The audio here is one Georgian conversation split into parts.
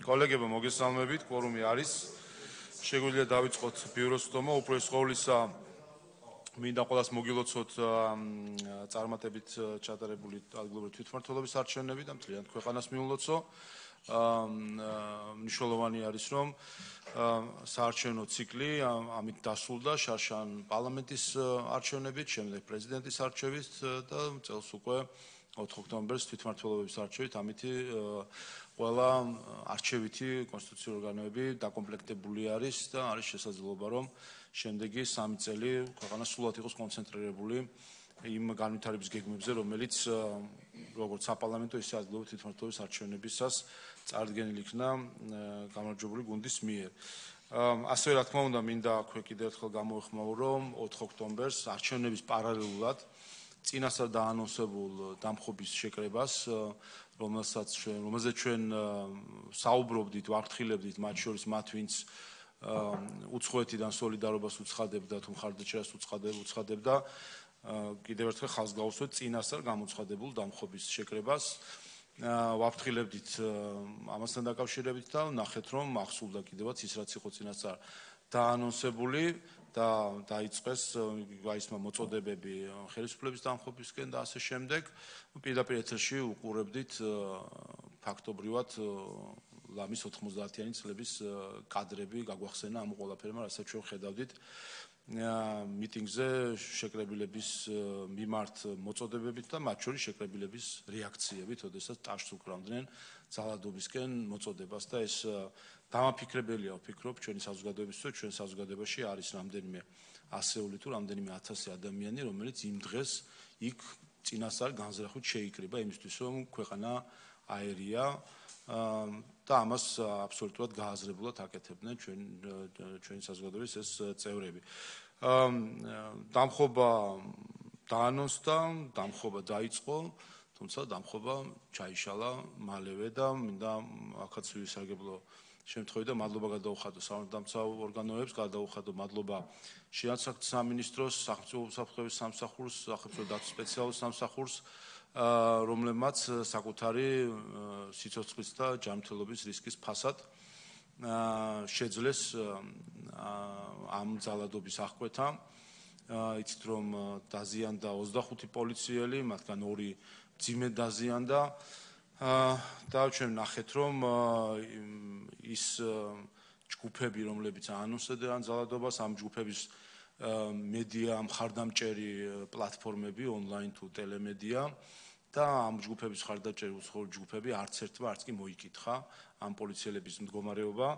Kolegeba მოგესალმებით, კვორუმი არის. Შეგვიძლია დავიწყოთ ბიუროს ხდომა, უპირველეს ყოვლისა მინდა ყველას მოგილოცოთ წარმატებით ჩატარებული ადგილობრივი თვითმმართველობის არჩევნები და მთლიანად ქვეყანას მიულოცო. მნიშვნელოვანი არის, რომ საარჩევნო ციკლი ამით დასრულდა შარშან პარლამენტის არჩევნებით, შემდეგ პრეზიდენტის არჩევით და წელს უკვე 4 ოქტომბერს თვითმმართველობის არჩევით, ამითი ყველა არჩევითი კონსტიტუციური ორგანოები დაკომპლექტებული არის და არის შესაძლებლობა, რომ შემდეგი 3 წელი ქვეყანა სრულად იყოს კონცენტრირებული იმ განვითარების გეგმებზე, რომელიც როგორც საპარლამენტო, ისე ადგილობრივი თვითმმართველობის არჩევნებისას წარდგენილი იქნა გამარჯვებული გუნდის მიერ. ასევე რა თქმა უნდა, მინდა აქვე კიდევ ერთხელ გამოვიხმაურო, რომ 4 ოქტომბერს არჩევნების პარალელურად წინასწარ დაანონსებულ დამხობის შეკრებას, რომელზეც ჩვენ საუბრობდით, ვაფრთხილებდით, მათ შორის მათ, ვინც უცხოეთიდან სოლიდარობას უცხადებდა, თუ მხარდაჭერას უცხადებდა, კიდევ ერთხელ ხალხს გავუსვეთ წინასწარ გამოცხადებულ დამხობის შეკრებას. ვაფრთხილებდით ამასთან დაკავშირებით და ნახეთ, რომ ახსულდა კიდევაც ის, რაც იყო წინასწარ დაანონსებული და დაიწყეს გაისმა მოწოდებები ხელისუფლების დამხობისკენ და ასე შემდეგ. პირდაპირ ეთერში უყურებდით ფაქტობრივად ლამის 90-იანი წლების კადრები გაგვახსენა ამ ყველაფერმა, რასაც ჩვენ ხედავდით მიტინგზე შეკრებილების მიმართ მოწოდებებით და მათ შორის შეკრებილების რეაქციებით, ოდესაც ტაშს უკრავდნენ ძალადობისკენ მოწოდებას და ეს დამაფიქრებელია, ვფიქრობ, ჩვენი საზოგადოებისთვის, ჩვენ საზოგადოებაში არის რამდენიმე ასეული თუ რამდენიმე ათასი ადამიანი, რომელიც იმ დღეს იქ წინასწარ განზრახვით შეიკრიბა იმისთვის, რომ ქვეყანა აერია და ამას აბსოლუტურად გააზრებულად აკეთებდნენ ჩვენი საზოგადოების ეს წევრები. დამხობა დაანონსდა, დამხობა დაიწყო, თუმცა დამხობა ჩაიშალა მალევე და მინდა აქაც ვისარგებლო შემთხვევით და მადლობა გადაუხადო სამართალდამცავ ორგანოებს, გადაუხადო მადლობა შეანსაკთ სამინისტროს, სახელმწიფო უსაფრთხოების სამსახურს, სახელმწიფო დაცვის სპეციალურ სამსახურს, რომლებმაც საკუთარი სიცოცხლის და ჯანმრთელობის რისკის ფასად შეძლეს ამ ძალადობის აღკვეთა. იცით, რომ დაზიანდა 25 პოლიციელი, მათგან 2 მძიმედ დაზიანდა და ჩვენ ნახეთ, რომ ის ჯგუფები, რომლებიც აანონსებდნენ ძალადობას, ამ ჯგუფების მედია მხარდამჭერი პლატფორმები, ონლაინ თუ ტელემედია და ამ ჯგუფების მხარდამჭერი უცხოური ჯგუფები არც ერთმა არც კი მოიკითხა ამ პოლიციელების მდგომარეობა,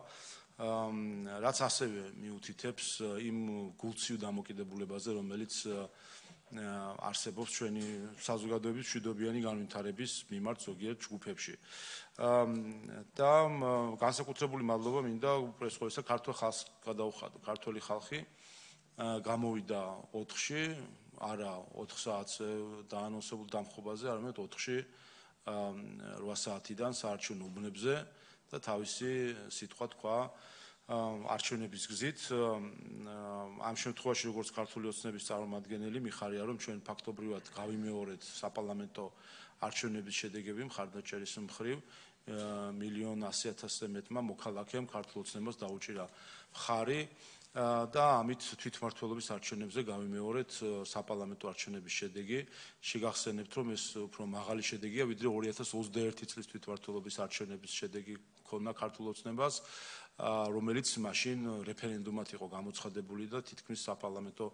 რაც ასევე მიუთითებს იმ გულციუ დამოკიდებულებაზე, რომელიც არსებობს ჩვენი საზოგადოების მშვიდობიანი განვითარების მიმართ ზოგიერთ ჯგუფებში. და განსაკუთრებული მადლობა მინდა უპირველეს ყოვლისა ქართულ ხალხს გადაუხადო. ქართული ხალხი გამოვიდა 4-ში, არა 4 საათზე დაანონსებულ დამხობაზე, არამედ 4-ში 8 საათიდან საარჩევნო უბნებზე და თავისი სიტყვა თქვა არჩევნების გზით. ამ შემთხვევაში, როგორც ქართული ოცნების წარმომადგენელი, მიხარია, რომ ჩვენ ფაქტობრივად გავიმეორეთ საპარლამენტო არჩევნების შედეგები მხარდაჭერის მხრივ 1,100,000-ზე მეტმა მოქალაქემ ქართულ ოცნებას დაუჭირა მხარი და ამით თვითმმართველობის არჩევნებზე გავიმეორეთ საპარლამენტო არჩევნების შედეგი. შეგახსენებთ, რომ ეს უფრო მაღალი შედეგია, ვიდრე 2021 წლის თვითმმართველობის არჩევნების შედეგი ქონდა ქართულ ოცნებას, რომელიც მაშინ რეფერენდუმად იყო გამოცხადებული და თითქმის საპარლამენტო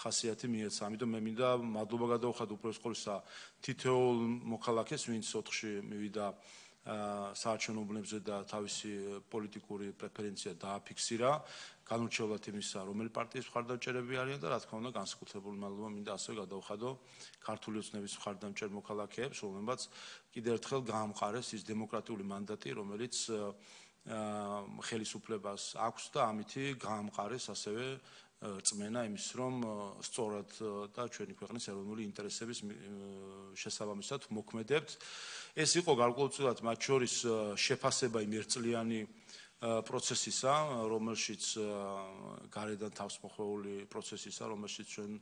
ხასიათი მიეცა. ამიტომ მე მინდა მადლობა გადაუხადო უპირველეს ყოვლისა თითოეულ მოქალაქეს, ვინც 4-ში მივიდა საარჩევნო უბნებზე და თავისი პოლიტიკური პრეფერენცია დააფიქსირა, განურჩევლად იმისა, რომელი პარტიის მხარდამჭერები არიან და რა თქმა უნდა განსაკუთრებული მადლობა მინდა ასევე გადაუხადო ქართული ოცნების მხარდამჭერ მოქალაქეებს, რომლებმაც კიდევ ერთხელ გაამყარეს ის დემოკრატიული მანდატი, რომელიც ხელისუფლებას აქვს და ამითი გაამყარეს ასევე რწმენა იმის, რომ სწორად და ჩვენი ქვეყნის ეროვნული ინტერესების შესაბამისად მოქმედებთ. ეს იყო გარკვეულწილად მათ შორის შეფასება იმ ერთწლიანი პროცესისა, რომელშიც გარედან თავს მოხვეული პროცესისა, რომელშიც ჩვენ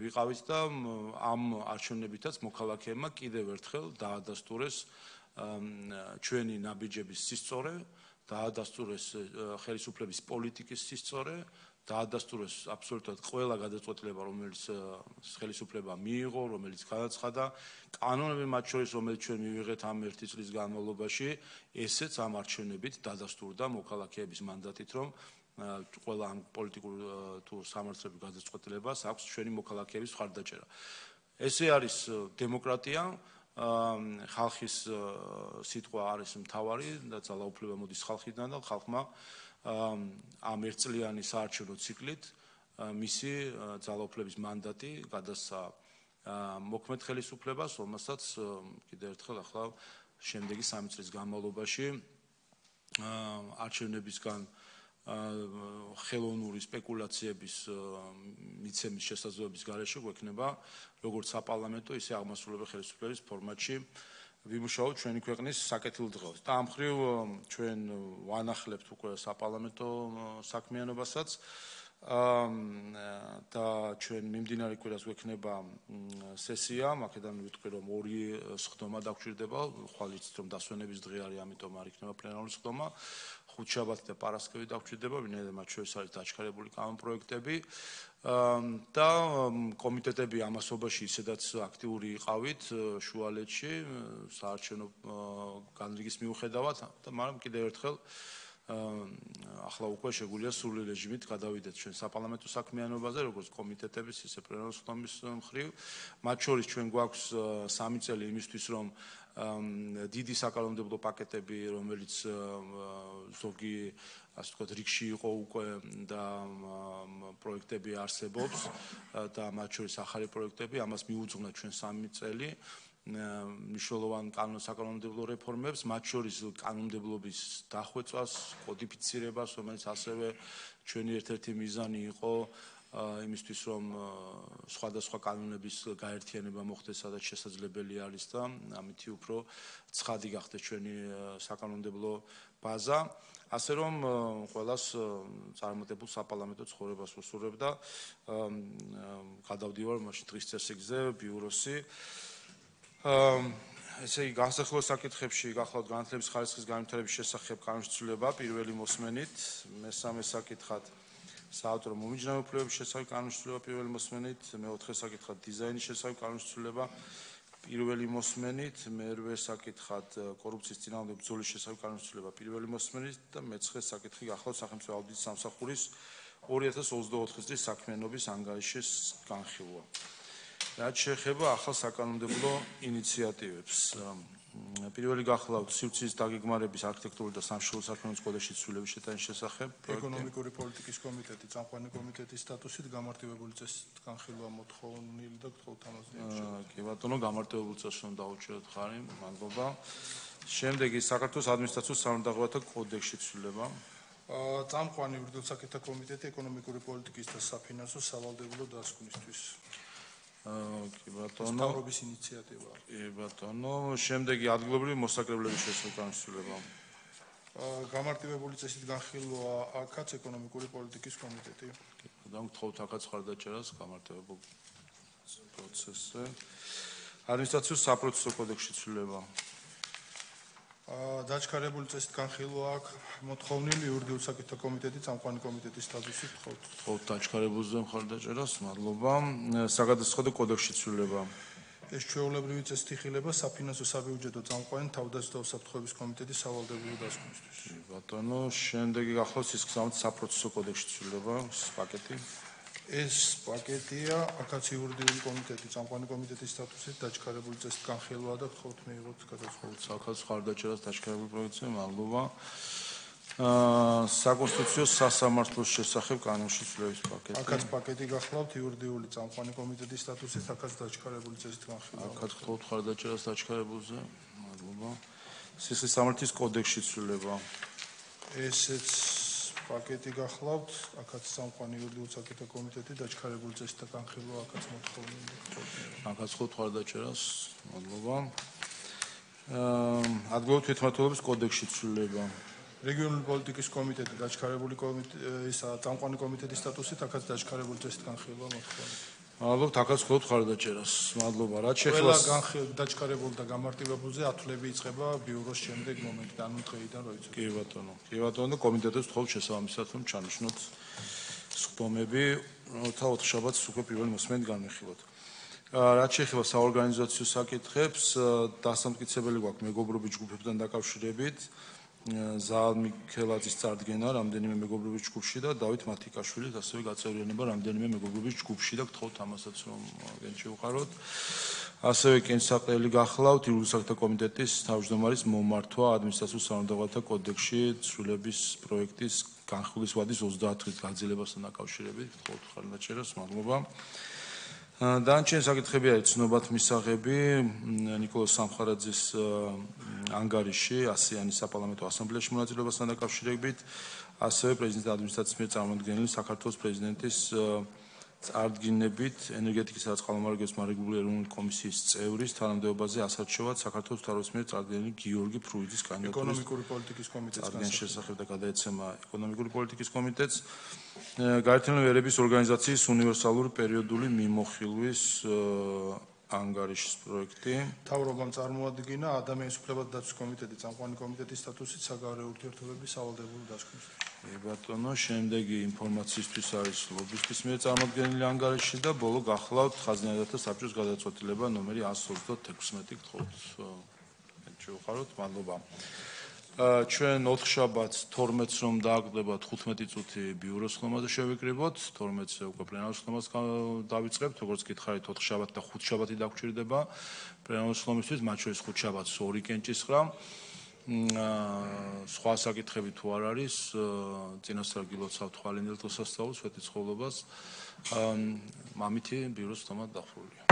ვიყავით და ამ არჩევნებითაც მოქალაქეებმა კიდევ ერთხელ დაადასტურეს ჩვენი ნაბიჯების სისწორე დაადასტურეს ხელისუფლების პოლიტიკის სისწორე, დაადასტურეს აბსოლუტურად ყველა გადაწყვეტილება, რომელიც ხელისუფლება მიიღო, რომელიც განაცხადა, კანონები მათ შორის, რომელიც ჩვენ მივიღეთ ამ 1 წლის განმავლობაში, ესეც ამ არჩევნებით დადასტურდა მოქალაქეების მანდატით, რომ ყველა ამ პოლიტიკურ თუ სამართლებრივ გადაწყვეტილებას აქვს ჩვენი მოქალაქეების მხარდაჭერა. ესე არის დემოკრატია, ხალხის სიტყვა არის მთავარი და ძალაუფლება მოდის ხალხიდან და ხალხმა ამ ერთწლიანი საარჩევნო ციკლით მისი ძალაუფლების მანდატი გადასცა მოქმედ ხელისუფლებას, რომელსაც კიდევ ერთხელ ახლა შემდეგი 3 წლის განმავლობაში არჩევნებისგან ხელოვნური სპეკულაციების მიცემის შესაძლებლობის გარეშე გვექნება როგორც საპარლამენტო, ისე აღმასრულებელი ხელისუფლების ფორმატში ვიმუშაოთ ჩვენი ქვეყნის საკეთილ დღეს. და ამ მხრივ ჩვენ ვანახლებთ უკვე საპარლამენტო საქმიანობასაც და ჩვენ მიმდინარე კვირას გვექნება სესია, აქედან ვიტყვი რომ 2 სხდომა დაგვჭირდება, ხვალით რომ დასვენების დღე არის, ამიტომ არ იქნება პლენარული სხდომა. ხუთშაბათი და პარასკევი დაგვჭირდება, ვინაიდან მათ შორის არის დაჩქარებული კანონპროექტები და კომიტეტები ამასობაში ისედაც აქტიური იყავით შუალედში საარჩევნო განრიგის მიუხედავად და მაგრამ კიდევ ერთხელ ახლა უკვე შეგვიძლია სრული რეჟიმით გადავიდეთ ჩვენ საპარლამენტო საქმიანობაზე, როგორც კომიტეტების, ისე პლენარული სხდომის მხრივ. მათ შორის ჩვენ გვაქვს 3 წელი იმისთვის, რომ დიდი საკანონმდებლო პაკეტები, რომელიც ზოგი ასე ვთქვათ რიგში იყო უკვე და პროექტები არსებობს და მათ შორის ახალი პროექტები, ამას მიუძღვნა ჩვენ 3 წელი მნიშვნელოვან საკანონმდებლო რეფორმებს, მათ შორის კანონმდებლობის დახვეწას, კოდიფიცირებას, რომელიც ასევე ჩვენი ერთ-ერთი მიზანი იყო იმისთვის, რომ სხვადასხვა კანონების გაერთიანება მოხდეს, სადაც შესაძლებელი არის და ამითი უფრო ცხადი გახდეს ჩვენი საკანონმდებლო ბაზა. ასე რომ ყველას წარმატებულ საპარლამენტო ცხოვრებას ვუსურვებ და გადავდივარ მაშინ დღის წესრიგზე ბიუროსი. ესე იგი, განსახილველ საკითხებში გახლავთ განათლების ხარისხის განვითარების შესახებ კანონშეცვლილება პირველი მოსმენით, მესამე საკითხად საავტორო მომიჯნავე შესახებ კანონშეცვლილება პირველი მოსმენით, მეოთხე საკითხად დიზაინის შესახებ კანონშეცვლილება პირველი მოსმენით, მერვე საკითხად კორუფციის წინააღმდეგ ბრძოლის შესახებ კანონშეცვლილება პირველი მოსმენით და მეცხრე საკითხი გახლავთ სახელმწიფო აუდიტის სამსახურის 2024 წლის საქმიანობის ანგარიშის განხილვა. რაც შეეხება ახალ საკანონმდებლო ინიციატივებს. პირველი გახლავთ სივრცის დაგეგმარების არქიტექტურული და სამშობლო საქმიანობის კოდექსის ცვლილების შეტანის შესახებ. ეკონომიკური პოლიტიკის კომიტეტი, წამყვანი კომიტეტის სტატუსით გამარტივებული წესით განხილვა მოთხოვნილი და გთხოვთ ამაზე. კი ბატონო, გამარტივებული წესით რომ დაუჭიროთ ხარი, მადლობა. შემდეგი საქართველოს ადმინისტრაციულ სამართლებრივათა კოდექსის ცვლილება. წამყვანი ურძილო საკითხთა კომიტეტი ეკონომიკური პოლიტიკის და საფინანსო სავალდებულო დასკვნისთვის. კი ბატონო. მთავრობის ინიციატივა. კი ბატონო, შემდეგი ადგილობრივი მოსაკრებლების შესახებ კანონშეცვლილება. გამარტივებული წესით განხილვა აქაც ეკონომიკური პოლიტიკის კომიტეტი. კი ბატონო, გთხოვთ აქაც ხარდაჭერას გამარტივებულ პროცესზე. ადმინისტრაციულ საპროცესო კოდექსის ცვლილება. დაჩქარებული წესით განხილვა აქ მოთხოვნილი იურიდიულ საკითხთა კომიტეტი, წამყვანი კომიტეტის სტატუსით გთხოვთ. გთხოვთ დაჩქარებულზე მხარდაჭერას, მადლობა. საგადასახადო კოდექსის ცვლილება. ეს ჩვეულებრივი წესით იხილება საფინანსო საბიუჯეტო წამყვანი თავდაცვითი საფრთხეების კომიტეტის სავალდებულო დასკვნისთვის. ბატონო, შემდეგი გახლავთ სისხლძარღვთა საპროცესო კოდექსის ცვლილება, პაკეტი. ეს პაკეტია, აქაც იურიდიული კომიტეტი, წამყვანი კომიტეტის სტატუსით დაჩქარებული წესით განხილვა და გთხოვთ მიიღოთ გადაწყვეტილება. აქაც ხარდაჭერას დაჩქარებულ პროექტზე, მადლობა. საკონსტიტუციო სასამართლოს შესახებ კანონშეცვლილების პაკეტი. აქაც პაკეტი გახლავთ იურიდიული წამყვანი კომიტეტის სტატუსით, აქაც დაჩქარებული წესით განხილვა. აქაც გთხოვთ ხარდაჭერას დაჩქარებულზე, მადლობა. სისხლის სამართლის კოდექსის ცვლილება. ესეც პაკეტი გახლავთ, აქაც წამყვანი იურიდიულ საკითხთა კომიტეტი დაჩქარებული წესით განხილვა, აქაც მოთხოვნილი. აქაც გთხოვთ ხარდაჭერას, მადლობა. ადგილობრივი თვითმმართველობის კოდექსის ცვლილება. რეგიონული პოლიტიკის კომიტეტი დაჩქარებული წამყვანი კომიტეტის სტატუსით, აქაც დაჩქარებული წესით განხილვა მოთხოვნილი. მადლობთ, აქაც გქონდ ხარდაჭერას. მადლობა. რაც ყველა შეეხება დაჩქარებულ და გამარტივებულზე ათვლები იწყება ბიუროს შემდეგ მომენტიდან, ანუ დღეიდან რო იცოდეთ. კი ბატონო. კი ბატონო და კომიტეტებს თხოვთ შესაბამისად რომ ჩანიშნოთ სხდომები, როცა 4 შაბათს უკვე პირველი მოსმენით განვიხილოთ. რაც შეეხება საორგანიზაციო საკითხებს, დასამტკიცებელი გვაქვს მეგობრობის ჯგუფებთან დაკავშირებით. ზაალ მიქელაძის წარდგენა რამდენიმე მეგობრობის ჯგუფში და დავით მათიკაშვილის ასევე გაწევრიანება რამდენიმე მეგობრობის ჯგუფში და გთხოვთ ამასაც რომ გენ შევყაროთ. ასევე კენსაყრელი გახლავთ იურიდიულ საკითხთა კომიტეტის თავმჯდომარის მომართვა ადმინისტრაციულ სამართლებრივთა კოდექსში ცვლილების პროექტის განხილვის ვადის 30 დღის გაძლიერებასთან დაკავშირებით. გთხოვთ ხარდაჭერას. მადლობა. დანარჩენი საკითხები არის ცნობად მისაღები ნიკოლოზ სამხარაძის ანგარიში ასიანი საპარლამენტო ასამბლეაში მონაწილეობასთან დაკავშირებით, ასევე პრეზიდენტის ადმინისტრაციის მიერ წარმოადგენილი საქართველოს პრეზიდენტის წარდგინებით ენერგეტიკისა და წყალმომარაგების მარეგულირებული ეროვნული კომისიის წევრის თანამდებობაზე ასარჩევად საქართველოს მთავრობის მიერ წარდგენილი გიორგი ფრუიძის კანდიდატურის ეკონომიკური პოლიტიკის კომიტეტის წარდგენის შესახებ და გადაეცემა ეკონომიკური პოლიტიკის კომიტეტს. გაერთიანებული ერების ორგანიზაციის უნივერსალური პერიოდული მიმოხილვის ანგარიშის პროექტი. მთავრობამ წარმოადგინა ადამიანის უფლებათა დაცვის კომიტეტის წამყვანი კომიტეტის სტატუსით საგარეო ურთიერთობების სავალდებულო დასკვნის. ბატონო, შემდეგი ინფორმაციისთვის არის ლობისტის მიერ წარმოდგენილი ანგარიში და ბოლო გახლავთ ხაზინადათა საბჭოს გადაწყვეტილება ნომერი 136. გთხოვთ შევხაროთ. მადლობა. ჩვენ 4 შაბათს 12-ს რომ დააგდება 15 წუთი ბიუროს ხმაზე შევიკრიბოთ, 12-ზე უკვე პლენარულ ხმას დავიწყებთ, როგორც გითხარით 4 შაბათი და 5 შაბათი დაგვრჩერდება პლენარულ ხმისთვის, მათ შორის 5 შაბათს 2 კენჭისყრა. სხვა საკითხები თუ არ არის, წინასწარ გილოცავთ ხვალინდელ დღესასწაულს, სვეტიცხოვლობას. ამითი ბიუროს ხმა დახურულია.